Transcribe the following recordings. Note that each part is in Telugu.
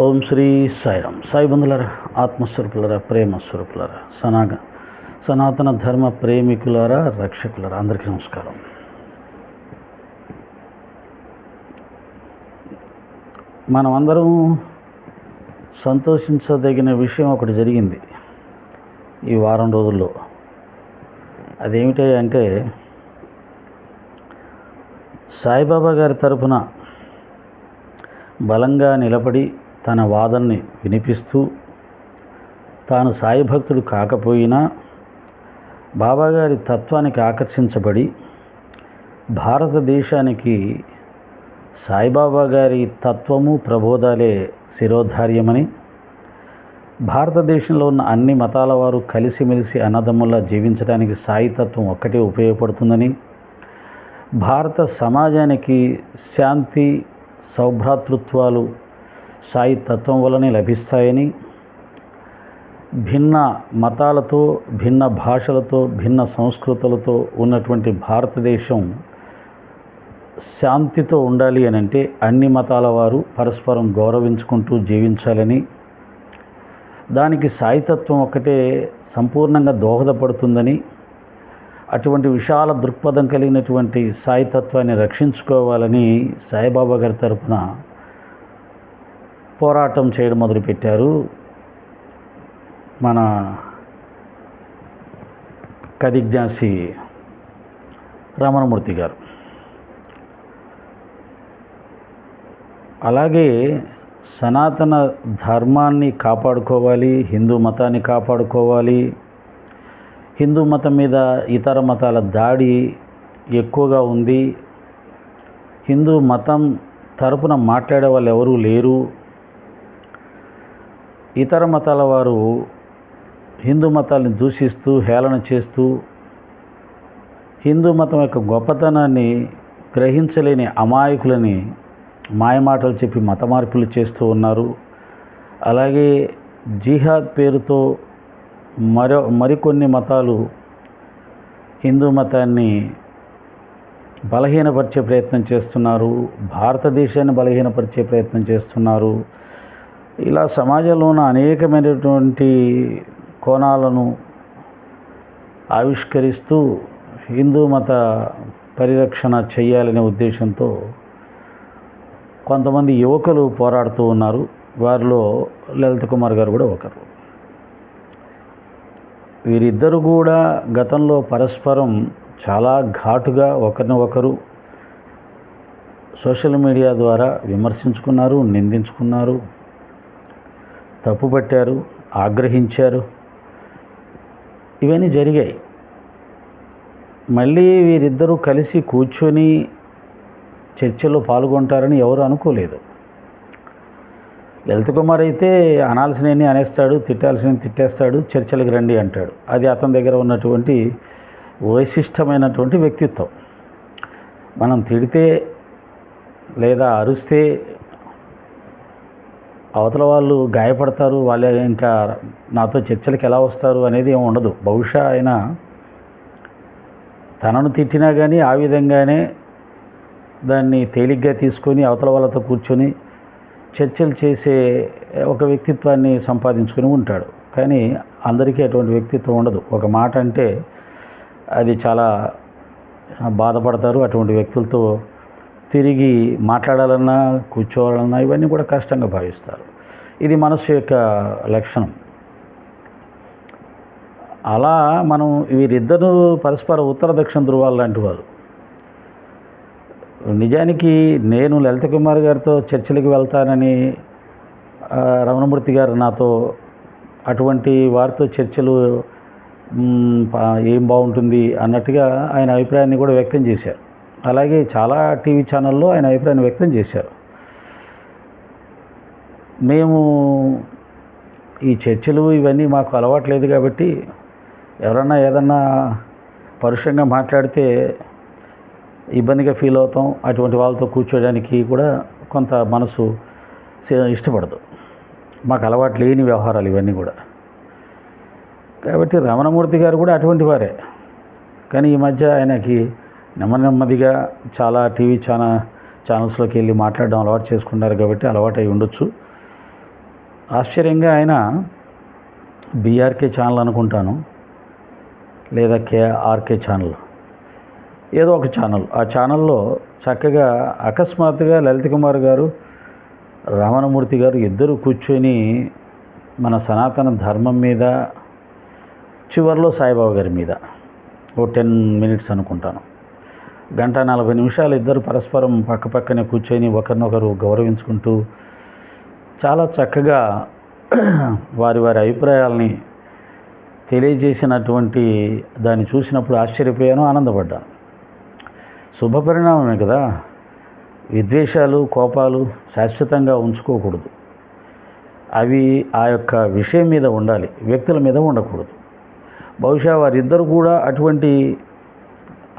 ఓం శ్రీ సాయిరామ్. సాయి బంధులరా, ఆత్మస్వరూపులరా, ప్రేమస్వరూపులరా, సనాతన ధర్మ ప్రేమికులరా, రక్షకులరా, అందరికీ నమస్కారం. మనమందరం సంతోషించదగిన విషయం ఒకటి జరిగింది ఈ వారం రోజుల్లో. అదేమిటి అంటే, సాయిబాబా గారి తరపున బలంగా నిలబడి తన వాదనని వినిపిస్తూ, తాను సాయి భక్తుడు కాకపోయినా బాబాగారి తత్వానికి ఆకర్షించబడి భారతదేశానికి సాయిబాబా గారి తత్వము ప్రబోధాలే శిరోధార్యమని, భారతదేశంలో ఉన్న అన్ని మతాల వారు కలిసిమెలిసి అన్నదమ్ముల్లా జీవించడానికి సాయి తత్వం ఒక్కటే ఉపయోగపడుతుందని, భారత సమాజానికి శాంతి సౌభ్రాతృత్వాలు సాయి తత్వం వల్లనే లభిస్తాయని, భిన్న మతాలతో, భిన్న భాషలతో, భిన్న సంస్కృతులతో ఉన్నటువంటి భారతదేశం శాంతితో ఉండాలి అని అంటే అన్ని మతాల వారు పరస్పరం గౌరవించుకుంటూ జీవించాలని, దానికి సాయి తత్వం ఒక్కటే సంపూర్ణంగా దోహదపడుతుందని, అటువంటి విశాల దృక్పథం కలిగినటువంటి సాయి తత్వాన్ని రక్షించుకోవాలని సాయిబాబా గారి తరపున పోరాటం చేయడం మొదలుపెట్టారు మన కదిజ్ఞాసి రమణమూర్తి గారు. అలాగే సనాతన ధర్మాన్ని కాపాడుకోవాలి, హిందూ మతాన్ని కాపాడుకోవాలి, హిందూ మతం మీద ఇతర మతాల దాడి ఎక్కువగా ఉంది, హిందూ మతం తరపున మాట్లాడే వాళ్ళు ఎవరూ లేరు, ఇతర మతాల వారు హిందూ మతాన్ని దూషిస్తూ హేళన చేస్తూ హిందూ మతం యొక్క గొప్పతనాన్ని గ్రహించలేని అమాయకులని మాయమాటలు చెప్పి మత మార్పులు చేస్తూ ఉన్నారు. అలాగే జిహాద్ పేరుతో మరికొన్ని మతాలు హిందూ మతాన్ని బలహీనపరిచే ప్రయత్నం చేస్తున్నారు, భారతదేశాన్ని బలహీనపరిచే ప్రయత్నం చేస్తున్నారు. ఇలా సమాజంలో ఉన్న అనేకమైనటువంటి కోణాలను ఆవిష్కరిస్తూ హిందూ మత పరిరక్షణ చేయాలనే ఉద్దేశంతో కొంతమంది యువకులు పోరాడుతూ ఉన్నారు. వారిలో లలిత్ కుమార్ గారు కూడా ఒకరు. వీరిద్దరు కూడా గతంలో పరస్పరం చాలా ఘాటుగా ఒకరిని ఒకరు సోషల్ మీడియా ద్వారా విమర్శించుకున్నారు, నిందించుకున్నారు, తప్పుపట్టారు, ఆగ్రహించారు. ఇవన్నీ జరిగాయి. మళ్ళీ వీరిద్దరూ కలిసి కూర్చొని చర్చలో పాల్గొంటారని ఎవరు అనుకోలేదు. లలిత్ కుమార్ అయితే అనాల్సినవి అనేస్తాడు, తిట్టాల్సినవి తిట్టేస్తాడు, చర్చలకు రండి అంటాడు. అది అతని దగ్గర ఉన్నటువంటి వైశిష్టమైనటువంటి వ్యక్తిత్వం. మనం తిడితే లేదా అరిస్తే అవతల వాళ్ళు గాయపడతారు, వాళ్ళే ఇంకా నాతో చర్చలకు ఎలా వస్తారు అనేది ఏమి ఉండదు. బహుశా ఆయన తనను తిట్టినా కానీ ఆ విధంగానే దాన్ని తేలిగ్గా తీసుకొని అవతల వాళ్ళతో కూర్చొని చర్చలు చేసే ఒక వ్యక్తిత్వాన్ని సంపాదించుకొని ఉంటాడు. కానీ అందరికీ అటువంటి వ్యక్తిత్వం ఉండదు. ఒక మాట అంటే అది చాలా బాధపడతారు. అటువంటి వ్యక్తులతో తిరిగి మాట్లాడాలన్నా, కూర్చోవాలన్నా ఇవన్నీ కూడా కష్టంగా భావిస్తారు. ఇది మనసు యొక్క లక్షణం. అలా మనం వీరిద్దరూ పరస్పర ఉత్తర దక్షిణ ధృవాలు లాంటి వాళ్ళు. నిజానికి నేను లలిత్ కుమార్ గారితో చర్చలకు వెళ్తానని రమణమూర్తి గారు నాతో అటువంటి వారితో చర్చలు ఏం బాగుంటుంది అన్నట్టుగా ఆయన అభిప్రాయాన్ని కూడా వ్యక్తం చేశారు. అలాగే చాలా టీవీ ఛానల్లో ఆయన అభిప్రాయాన్ని వ్యక్తం చేశారు. మేము ఈ చర్చలు ఇవన్నీ మాకు అలవాట్లేదు కాబట్టి ఎవరన్నా ఏదన్నా పరుషంగా మాట్లాడితే ఇబ్బందిగా ఫీల్ అవుతాం. అటువంటి వాళ్ళతో కూర్చోడానికి కూడా కొంత మనసు ఇష్టపడదు. మాకు అలవాటు లేని వ్యవహారాలు ఇవన్నీ కూడా. కాబట్టి రమణమూర్తి గారు కూడా అటువంటి వారే. కానీ ఈ మధ్య ఆయనకి నెమ్మదిగా చాలా టీవీ ఛానల్స్లోకి వెళ్ళి మాట్లాడడం అలవాటు చేసుకున్నారు కాబట్టి అలవాటు అయి ఉండొచ్చు. ఆశ్చర్యంగా ఆయన బీఆర్కే ఛానల్ అనుకుంటాను, లేదా కేఆర్కే ఛానల్, ఏదో ఒక ఛానల్. ఆ ఛానల్లో చక్కగా అకస్మాత్తుగా లలిత్ కుమార్ గారు, రమణమూర్తి గారు ఇద్దరు కూర్చొని మన సనాతన ధర్మం మీద, చివరిలో సాయిబాబా గారి మీద ఓ 10 minutes అనుకుంటాను, 1:40 ఇద్దరు పరస్పరం పక్కపక్కనే కూర్చొని ఒకరినొకరు గౌరవించుకుంటూ చాలా చక్కగా వారి వారి అభిప్రాయాలని తెలియజేసినటువంటి దాన్ని చూసినప్పుడు ఆశ్చర్యపోయాను, ఆనందపడ్డాను. శుభపరిణామమే కదా. విద్వేషాలు, కోపాలు శాశ్వతంగా ఉంచుకోకూడదు. అవి ఆ యొక్క విషయం మీద ఉండాలి, వ్యక్తుల మీద ఉండకూడదు. బహుశా వారిద్దరు కూడా అటువంటి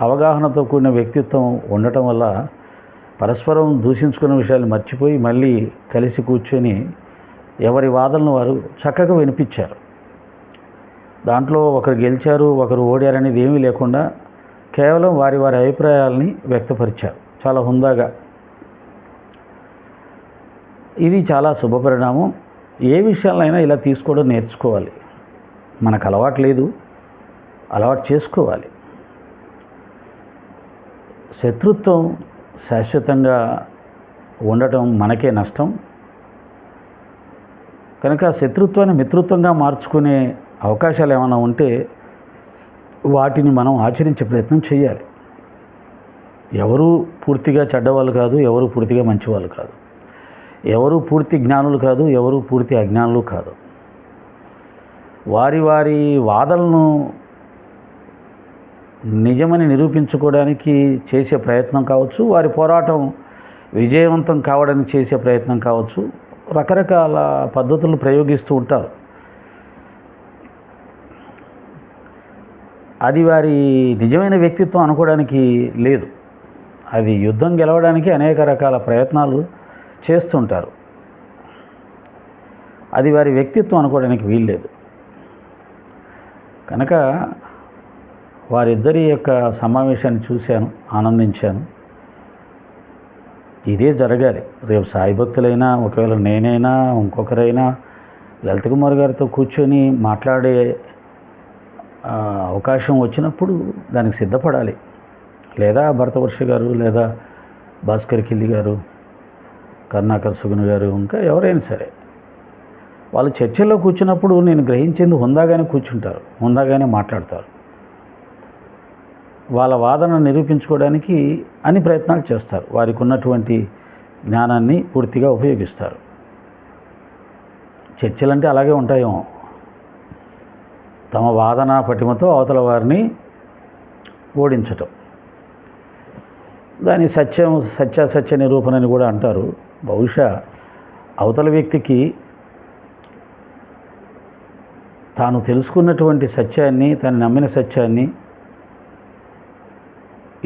అవగాహనతో కూడిన వ్యక్తిత్వం ఉండటం వల్ల పరస్పరం దూషించుకున్న విషయాలు మర్చిపోయి మళ్ళీ కలిసి కూర్చొని ఎవరి వాదనలు వారు చక్కగా వినిపించారు. దాంట్లో ఒకరు గెలిచారు, ఒకరు ఓడారనేది ఏమీ లేకుండా కేవలం వారి వారి అభిప్రాయాలని వ్యక్తపరిచారు చాలా హుందాగా. ఇది చాలా శుభపరిణామం. ఏ విషయాలైనా ఇలా తీసుకోవడం నేర్చుకోవాలి. మనకు అలవాటు లేదు, అలవాటు చేసుకోవాలి. శత్రుత్వం శాశ్వతంగా ఉండటం మనకే నష్టం. కనుక శత్రుత్వాన్ని మిత్రుత్వంగా మార్చుకునే అవకాశాలు ఏమైనా ఉంటే వాటిని మనం ఆచరించే ప్రయత్నం చేయాలి. ఎవరు పూర్తిగా చెడ్డవాళ్ళు కాదు, ఎవరు పూర్తిగా మంచివాళ్ళు కాదు, ఎవరు పూర్తి జ్ఞానులు కాదు, ఎవరు పూర్తి అజ్ఞానులు కాదు. వారి వారి వాదనలను నిజమని నిరూపించుకోవడానికి చేసే ప్రయత్నం కావచ్చు, వారి పోరాటం విజయవంతం కావడానికి చేసే ప్రయత్నం కావచ్చు, రకరకాల పద్ధతులు ప్రయోగిస్తూ ఉంటారు. అది వారి నిజమైన వ్యక్తిత్వం అనుకోవడానికి లేదు. అది యుద్ధం గెలవడానికి అనేక రకాల ప్రయత్నాలు చేస్తుంటారు. అది వారి వ్యక్తిత్వం అనుకోవడానికి వీల్లేదు. కనుక వారిద్దరి యొక్క సమావేశాన్ని చూశాను, ఆనందించాను. ఇదే జరగాలి. రేపు సాయి భక్తులైనా, ఒకవేళ నేనైనా, ఇంకొకరైనా లలిత్ కుమార్ గారితో కూర్చొని మాట్లాడే అవకాశం వచ్చినప్పుడు దానికి సిద్ధపడాలి. లేదా భరతవర్ష గారు, లేదా భాస్కర్ కిల్లి గారు, కరుణాకర్ సుగుణ గారు, ఇంకా ఎవరైనా సరే వాళ్ళు చర్చల్లో కూర్చున్నప్పుడు నేను గ్రహించింది హుందాగానే కూర్చుంటారు, హుందాగానే మాట్లాడతారు. వాళ్ళ వాదన నిరూపించుకోవడానికి అన్ని ప్రయత్నాలు చేస్తారు. వారికి ఉన్నటువంటి జ్ఞానాన్ని పూర్తిగా ఉపయోగిస్తారు. చర్చలంటే అలాగే ఉంటాయేమో. తమ వాదన పటిమతో అవతల వారిని ఓడించటం, దాని సత్యాసత్య నిరూపణ అని కూడా అంటారు. బహుశా అవతల వ్యక్తికి తాను తెలుసుకున్నటువంటి సత్యాన్ని, తను నమ్మిన సత్యాన్ని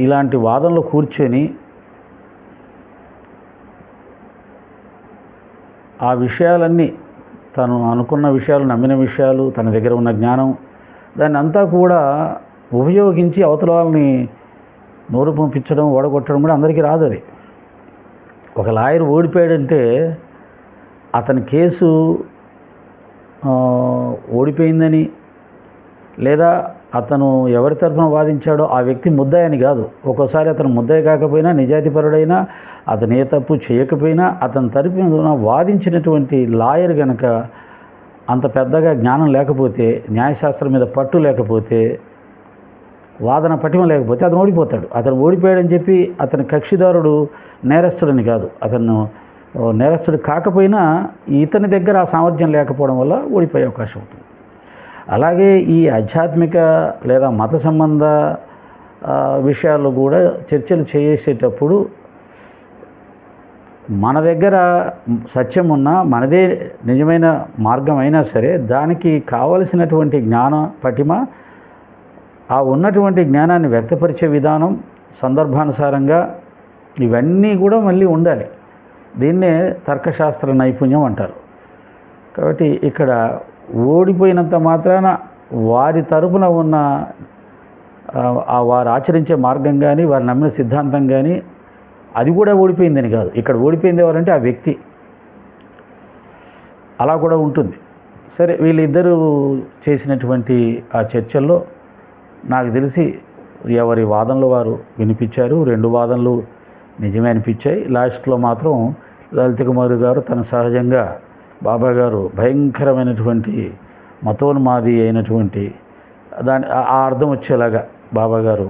ఇలాంటి వాదనలో కూర్చొని ఆ విషయాలన్నీ, తను అనుకున్న విషయాలు, నమ్మిన విషయాలు, తన దగ్గర ఉన్న జ్ఞానం, దాన్ని అంతా కూడా ఉపయోగించి అవతల వాళ్ళని నోరు పంపించడం, ఓడగొట్టడం కూడా అందరికీ రాదు. అది ఒక లాయర్ ఓడిపోయాడంటే అతని కేసు ఓడిపోయిందని, లేదా అతను ఎవరి తరఫున వాదించాడో ఆ వ్యక్తి ముద్దాయి అని కాదు. ఒక్కోసారి అతను ముద్దాయి కాకపోయినా, నిజాయితీపరుడైనా, అతను ఏ తప్పు చేయకపోయినా, అతని తరఫున వాదించినటువంటి లాయర్ కనుక అంత పెద్దగా జ్ఞానం లేకపోతే, న్యాయశాస్త్రం మీద పట్టు లేకపోతే, వాదన పటిమ లేకపోతే అతను ఓడిపోతాడు. అతను ఓడిపోయాడని చెప్పి అతని కక్షిదారుడు నేరస్తుడని కాదు. అతను నేరస్తుడు కాకపోయినా ఇతని దగ్గర ఆ సామర్థ్యం లేకపోవడం వల్ల ఓడిపోయే అవకాశం ఉంటుంది. అలాగే ఈ ఆధ్యాత్మిక లేదా మత సంబంధ విషయాల్లో కూడా చర్చలు చేసేటప్పుడు మన దగ్గర సత్యం ఉన్నా, మనదే నిజమైన మార్గం అయినా సరే, దానికి కావలసినటువంటి జ్ఞాన పటిమ, ఆ ఉన్నటువంటి జ్ఞానాన్ని వ్యక్తపరిచే విధానం, సందర్భానుసారంగా ఇవన్నీ కూడా మళ్ళీ ఉండాలి. దీన్నే తర్కశాస్త్ర నైపుణ్యం అంటారు. కాబట్టి ఇక్కడ ఓడిపోయినంత మాత్రాన వారి తరపున ఉన్న వారు ఆచరించే మార్గం కానీ, వారు నమ్మిన సిద్ధాంతం కానీ అది కూడా ఓడిపోయిందని కాదు. ఇక్కడ ఓడిపోయింది ఎవరంటే ఆ వ్యక్తి. అలా కూడా ఉంటుంది. సరే, వీళ్ళిద్దరూ చేసినటువంటి ఆ చర్చల్లో నాకు తెలిసి ఎవరి వాదనలు వారు వినిపించారు. 2 వాదనలు నిజమే అనిపించాయి. లాస్ట్లో మాత్రం లలిత కుమారి గారు తన సహజంగా బాబా గారు భయంకరమైనటువంటి మతోన్మాది అయినటువంటి ఆ అర్థం వచ్చేలాగా బాబా గారు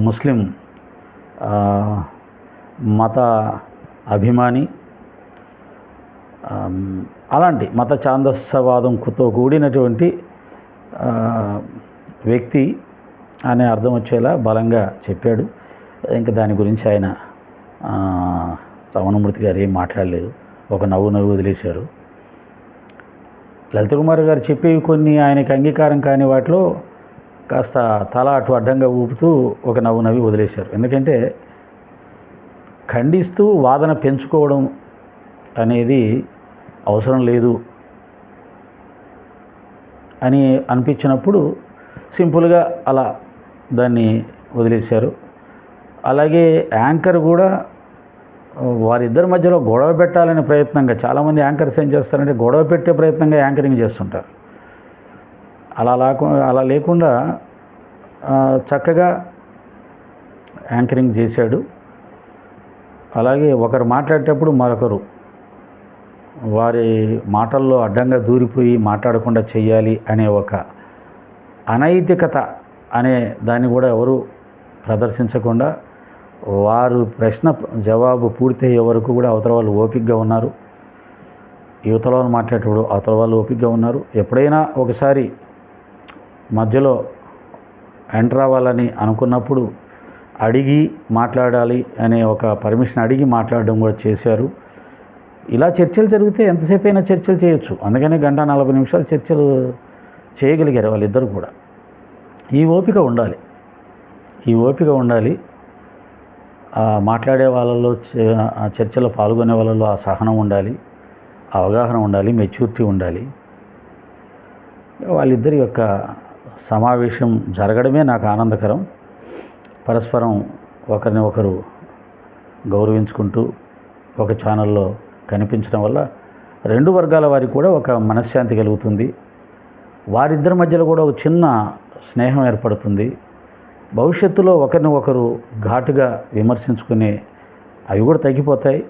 ముస్లిం మత అభిమాని, అలాంటి మత ఛాందస్సవాదంతో కూడినటువంటి వ్యక్తి అనే అర్థం వచ్చేలా బలంగా చెప్పాడు. ఇంకా దాని గురించి ఆయన రమణమూర్తి గారు ఏం మాట్లాడలేదు, ఒక నవ్వు వదిలేశారు. లలిత కుమార్ గారు చెప్పేవి కొన్ని ఆయనకి అంగీకారం కాని వాటిలో కాస్త తల అటు అడ్డంగా ఊపుతూ ఒక నవ్వి వదిలేశారు. ఎందుకంటే ఖండిస్తూ వాదన పెంచుకోవడం అనేది అవసరం లేదు అని అనిపించినప్పుడు సింపుల్గా అలా దాన్ని వదిలేశారు. అలాగే యాంకర్ కూడా వారిద్దరి మధ్యలో గొడవ పెట్టాలనే ప్రయత్నంగా, చాలామంది యాంకర్స్ ఏం చేస్తారంటే గొడవ పెట్టే ప్రయత్నంగా యాంకరింగ్ చేస్తుంటారు. అలా లేకుండా చక్కగా యాంకరింగ్ చేశాడు. అలాగే ఒకరు మాట్లాడేటప్పుడు మరొకరు వారి మాటల్లో అడ్డంగా దూరిపోయి మాట్లాడకుండా చేయాలి అనే ఒక అనైతికత అనే దాన్ని కూడా ఎవరు ప్రదర్శించకుండా వారు ప్రశ్న జవాబు పూర్తయ్యే వరకు కూడా అవతల వాళ్ళు ఓపికగా ఉన్నారు. యువతల వాళ్ళు మాట్లాడేటప్పుడు అవతల వాళ్ళు ఓపికగా ఉన్నారు. ఎప్పుడైనా ఒకసారి మధ్యలో ఎంటర్ అవ్వాలని అనుకున్నప్పుడు అడిగి మాట్లాడాలి అనే ఒక పర్మిషన్ అడిగి మాట్లాడడం కూడా చేశారు. ఇలా చర్చలు జరిగితే ఎంతసేపు అయినా చర్చలు చేయొచ్చు. అందుకనే 1:40 నిమిషాలు చర్చలు చేయగలిగారు వాళ్ళిద్దరు కూడా. ఈ ఓపిక ఉండాలి. మాట్లాడే వాళ్ళలో, చర్చలో పాల్గొనే వాళ్ళలో ఆ సహనం ఉండాలి, అవగాహన ఉండాలి, మెచ్యూరిటీ ఉండాలి. వాళ్ళిద్దరి యొక్క సమావేశం జరగడమే నాకు ఆనందకరం. పరస్పరం ఒకరిని ఒకరు గౌరవించుకుంటూ ఒక ఛానల్లో కనిపించడం వల్ల 2 వర్గాల వారికి కూడా ఒక మనశ్శాంతి కలుగుతుంది. వారిద్దరి మధ్యలో కూడా ఒక చిన్న స్నేహం ఏర్పడుతుంది. భవిష్యత్తులో ఒకరిని ఒకరు ఘాటుగా విమర్శించుకునే అవి కూడా తగ్గిపోతాయి.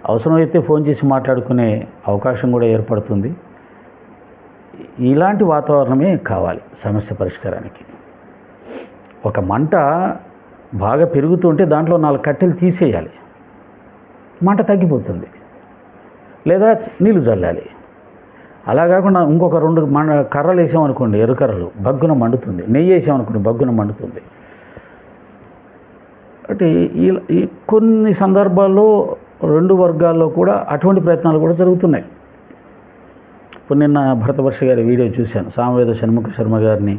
అవసరమైతే ఫోన్ చేసి మాట్లాడుకునే అవకాశం కూడా ఏర్పడుతుంది. ఇలాంటి వాతావరణమే కావాలి సమస్య పరిష్కారానికి. ఒక మంట బాగా పెరుగుతుంటే దాంట్లో 4 కట్టెలు తీసేయాలి, మంట తగ్గిపోతుంది. లేదా నీళ్లు చల్లాలి. అలా కాకుండా ఇంకొక 2 కర్రలు వేసామనుకోండి, ఎర్రకర్రలు, బగ్గున మండుతుంది. నెయ్యి వేసామనుకోండి, బగ్గున మండుతుంది. అంటే ఈ కొన్ని సందర్భాల్లో 2 వర్గాల్లో కూడా అటువంటి ప్రయత్నాలు కూడా జరుగుతున్నాయి. ఇప్పుడు నిన్న భరతవర్ష గారి వీడియో చూశాను. సామవేద షణ్ముఖ శర్మ గారిని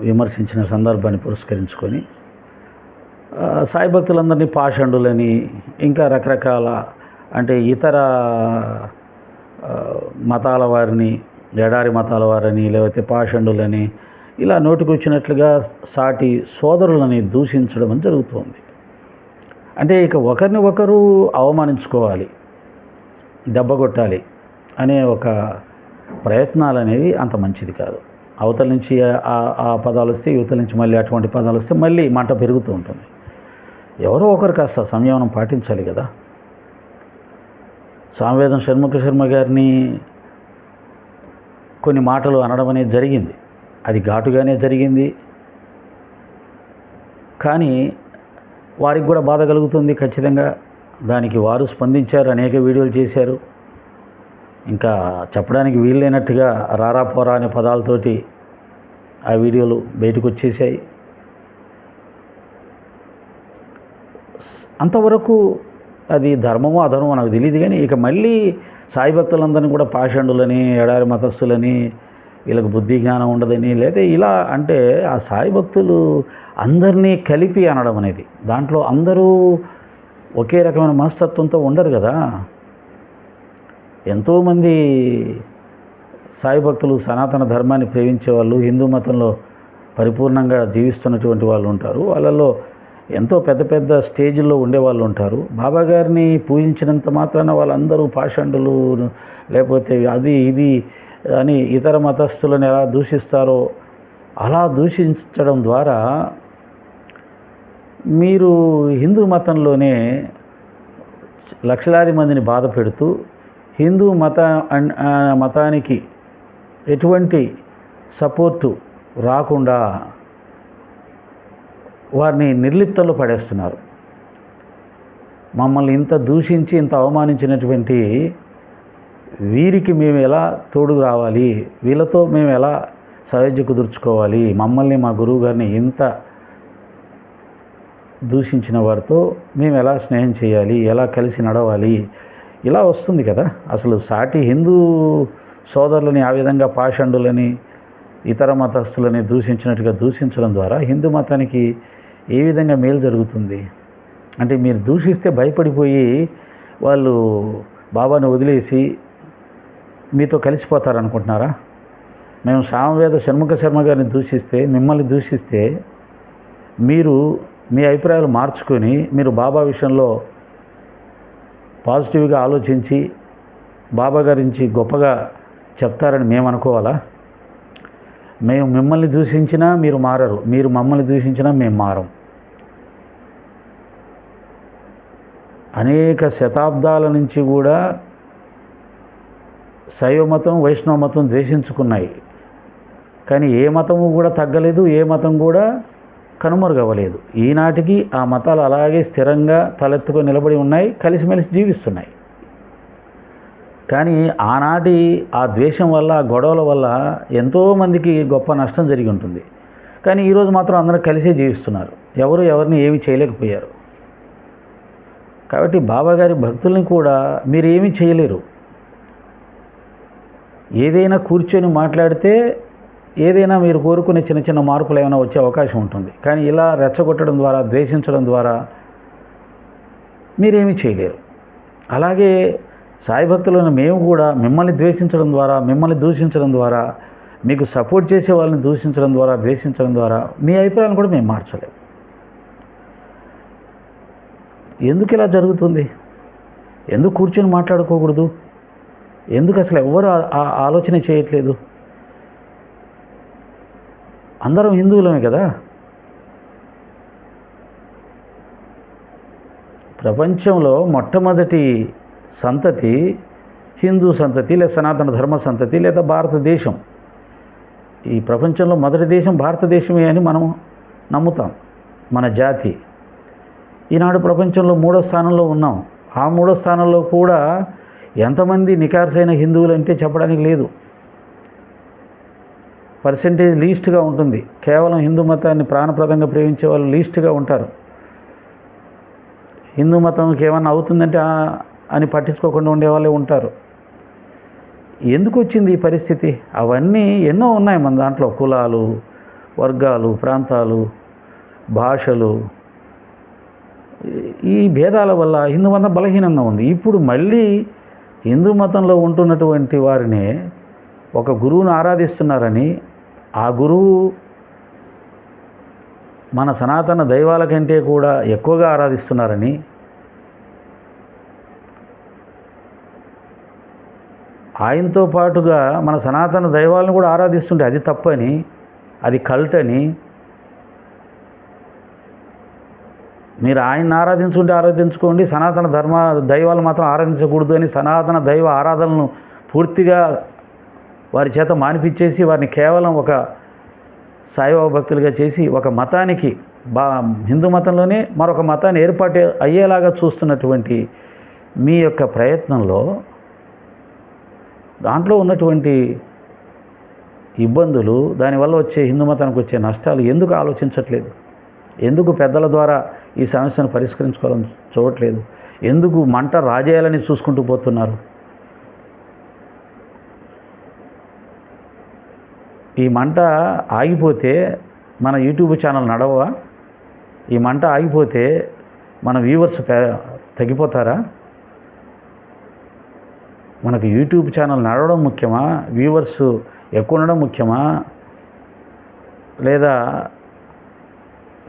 విమర్శించిన సందర్భాన్ని పురస్కరించుకొని సాయి భక్తులందరినీ పాషండులని, ఇంకా రకరకాల అంటే ఇతర మతాల వారిని, ఎడారి మతాల వారిని, లేకపోతే పాషండులని, ఇలా నోటికొచ్చినట్లుగా సాటి సోదరులని దూషించడం అని జరుగుతుంది. అంటే ఇక ఒకరిని ఒకరు అవమానించుకోవాలి, దెబ్బగొట్టాలి అనే ఒక ప్రయత్నాలు అనేవి అంత మంచిది కాదు. అవతల నుంచి ఆ పదాలు వస్తే, యువతల నుంచి మళ్ళీ అటువంటి పదాలు వస్తే మళ్ళీ మంట పెరుగుతూ ఉంటుంది. ఎవరో ఒకరు కాస్త సంయమనం పాటించాలి కదా. సామవేదం షణ్ముఖ శర్మ గారిని కొన్ని మాటలు అనడం అనేది జరిగింది. అది ఘాటుగానే జరిగింది. కానీ వారికి కూడా బాధ కలుగుతుంది ఖచ్చితంగా. దానికి వారు స్పందించారు, అనేక వీడియోలు చేశారు. ఇంకా చెప్పడానికి వీల్లేనట్టుగా రారా పోరా అనే పదాలతోటి ఆ వీడియోలు బయటకు వచ్చేసాయి. అంతవరకు అది ధర్మమో అధర్మమో నాకు తెలియదు. కానీ ఇక మళ్ళీ సాయి భక్తులందరినీ కూడా పాషండులని, ఎడారి మతస్థులని, వీళ్ళకి బుద్ధి జ్ఞానం ఉండదని, లేదా ఇలా అంటే ఆ సాయి భక్తులు అందరినీ కలిపి అనడం అనేది, దాంట్లో అందరూ ఒకే రకమైన మనస్తత్వంతో ఉండరు కదా. ఎంతోమంది సాయి భక్తులు సనాతన ధర్మాన్ని ప్రేమించే వాళ్ళు, హిందూ మతంలో పరిపూర్ణంగా జీవిస్తున్నటువంటి వాళ్ళు ఉంటారు. వాళ్ళలో ఎంతో పెద్ద పెద్ద స్టేజ్ల్లో ఉండేవాళ్ళు ఉంటారు. బాబా గారిని పూజించినంత మాత్రాన వాళ్ళందరూ పాషండులు, లేకపోతే అది ఇది అని ఇతర మతస్థులను ఎలా దూషిస్తారో అలా దూషించడం ద్వారా మీరు హిందూ మతంలోనే లక్షలాది మందిని బాధ పెడుతూ హిందూ మతానికి ఎటువంటి సపోర్టు రాకుండా వారిని నిర్లిప్తంలో పడేస్తున్నారు. మమ్మల్ని ఇంత దూషించి ఇంత అవమానించినటువంటి వీరికి మేము ఎలా తోడు రావాలి, వీళ్ళతో మేము ఎలా సయోధ్య కుదుర్చుకోవాలి, మమ్మల్ని మా గురువు గారిని ఇంత దూషించిన వారితో మేము ఎలా స్నేహం చేయాలి, ఎలా కలిసి నడవాలి, ఇలా వస్తుంది కదా. అసలు సాటి హిందూ సోదరులని ఆ విధంగా పాషండులని ఇతర మతస్థులని దూషించినట్టుగా దూషించడం ద్వారా హిందూ మతానికి ఏ విధంగా మేలు జరుగుతుంది? అంటే మీరు దూషిస్తే భయపడిపోయి వాళ్ళు బాబాను వదిలేసి మీతో కలిసిపోతారనుకుంటున్నారా? మేము సామవేద షణ్ముఖ శర్మ గారిని దూషిస్తే, మిమ్మల్ని దూషిస్తే మీరు మీ అభిప్రాయాలు మార్చుకొని మీరు బాబా విషయంలో పాజిటివ్గా ఆలోచించి బాబా గురించి గొప్పగా చెప్తారని మేము అనుకోవాలా? మేము మిమ్మల్ని దూషించినా మీరు మారరు, మీరు మమ్మల్ని దూషించినా మేము మారం. అనేక శతాబ్దాల నుంచి కూడా శైవ మతం వైష్ణవ మతం ద్వేషించుకున్నాయి, కానీ ఏ మతము కూడా తగ్గలేదు, ఏ మతం కూడా కనుమరుగవ్వలేదు. ఈనాటికి ఆ మతాలు అలాగే స్థిరంగా తలెత్తుకొని నిలబడి ఉన్నాయి, కలిసిమెలిసి జీవిస్తున్నాయి. కానీ ఆనాటి ఆ ద్వేషం వల్ల, ఆ గొడవల వల్ల ఎంతోమందికి గొప్ప నష్టం జరిగి ఉంటుంది. కానీ ఈరోజు మాత్రం అందరూ కలిసే జీవిస్తున్నారు, ఎవరు ఎవరిని ఏమీ చేయలేకపోయారు. కాబట్టి బాబాగారి భక్తుల్ని కూడా మీరు ఏమీ చేయలేరు. ఏదైనా కూర్చొని మాట్లాడితే ఏదైనా మీరు కోరుకునే చిన్న చిన్న మార్పులు ఏమైనా వచ్చే అవకాశం ఉంటుంది. కానీ ఇలా రెచ్చగొట్టడం ద్వారా, ద్వేషించడం ద్వారా మీరేమీ చేయలేరు. అలాగే సాయి భక్తులను మేము కూడా మిమ్మల్ని ద్వేషించడం ద్వారా, మిమ్మల్ని దూషించడం ద్వారా, మీకు సపోర్ట్ చేసే వాళ్ళని దూషించడం ద్వారా, ద్వేషించడం ద్వారా మీ అభిప్రాయాలను కూడా మేము మార్చలేము. ఎందుకు ఇలా జరుగుతుంది? ఎందుకు కూర్చొని మాట్లాడుకోకూడదు? ఎందుకు అసలు ఎవ్వరు ఆలోచన చేయట్లేదు? అందరం హిందువులమే కదా. ప్రపంచంలో మొట్టమొదటి సంతతి హిందూ సంతతి, లేదా సనాతన ధర్మ సంతతి, లేదా భారతదేశం. ఈ ప్రపంచంలో మొదటి దేశం భారతదేశమే అని మనం నమ్ముతాం. మన జాతి ఈనాడు ప్రపంచంలో 3వ స్థానంలో ఉన్నాం. ఆ 3వ స్థానంలో కూడా ఎంతమంది నికార్సైన హిందువులు అంటే చెప్పడానికి లేదు. పర్సెంటేజ్ లీస్ట్గా ఉంటుంది. కేవలం హిందూ మతాన్ని ప్రాణప్రదంగా ప్రేమించే వాళ్ళు లీస్ట్గా ఉంటారు. హిందూ మతంకి ఏమన్నా అవుతుందంటే అని పట్టించుకోకుండా ఉండేవాళ్ళే ఉంటారు. ఎందుకు వచ్చింది ఈ పరిస్థితి? అవన్నీ ఎన్నో ఉన్నాయి మన దాంట్లో. కులాలు, వర్గాలు, ప్రాంతాలు, భాషలు, ఈ భేదాల వల్ల హిందూ మతం బలహీనంగా ఉంది. ఇప్పుడు మళ్ళీ హిందూ మతంలో ఉంటున్నటువంటి వారిని ఒక గురువును ఆరాధిస్తున్నారని, ఆ గురువు మన సనాతన దైవాల కంటే కూడా ఎక్కువగా ఆరాధిస్తున్నారని, ఆయనతో పాటుగా మన సనాతన దైవాలను కూడా ఆరాధిస్తుంటే అది తప్పని, అది కల్ట్ అని, మీరు ఆయన్ని ఆరాధించుకోండి, సనాతన ధర్మ దైవాలు మాత్రం ఆరాధించకూడదు అని సనాతన దైవ ఆరాధనలను పూర్తిగా వారి చేత మానిపించేసి వారిని కేవలం ఒక సాయిబాబా భక్తులుగా చేసి ఒక మతానికి హిందూ మతంలోనే మరొక మతాన్ని ఏర్పాటు అయ్యేలాగా చూస్తున్నటువంటి మీ యొక్క ప్రయత్నంలో దాంట్లో ఉన్నటువంటి ఇబ్బందులు, దానివల్ల వచ్చే హిందూ మతానికి వచ్చే నష్టాలు ఎందుకు ఆలోచించట్లేదు? ఎందుకు పెద్దల ద్వారా ఈ సమస్యను పరిష్కరించుకోవాలని చూడట్లేదు? ఎందుకు మంట రాజేయాలని చూసుకుంటూ పోతున్నారు? ఈ మంట ఆగిపోతే మన యూట్యూబ్ ఛానల్ నడవా? ఈ మంట ఆగిపోతే మన వ్యూవర్స్ తగ్గిపోతారా? మనకు యూట్యూబ్ ఛానల్ నడవడం ముఖ్యమా? వ్యూవర్స్ ఎక్కువ ఉండడం ముఖ్యమా? లేదా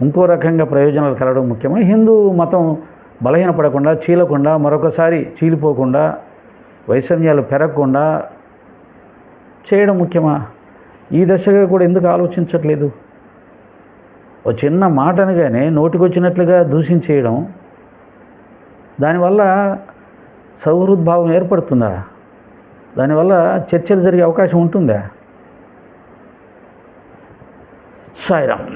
ఇంకో రకంగా ప్రయోజనాలు కలగడం ముఖ్యమా? హిందూ మతం బలహీనపడకుండా, చీలకుండా, మరొకసారి చీలిపోకుండా, వైషమ్యాలు పెరగకుండా చేయడం ముఖ్యమా? ఈ దశగా కూడా ఎందుకు ఆలోచించట్లేదు? ఒక చిన్న మాట అనగానే నోటికొచ్చినట్లుగా దూషించేయడం, దానివల్ల సౌహృద్భావం ఏర్పడుతుందా? దానివల్ల చర్చలు జరిగే అవకాశం ఉంటుందా? సాయిరామ్.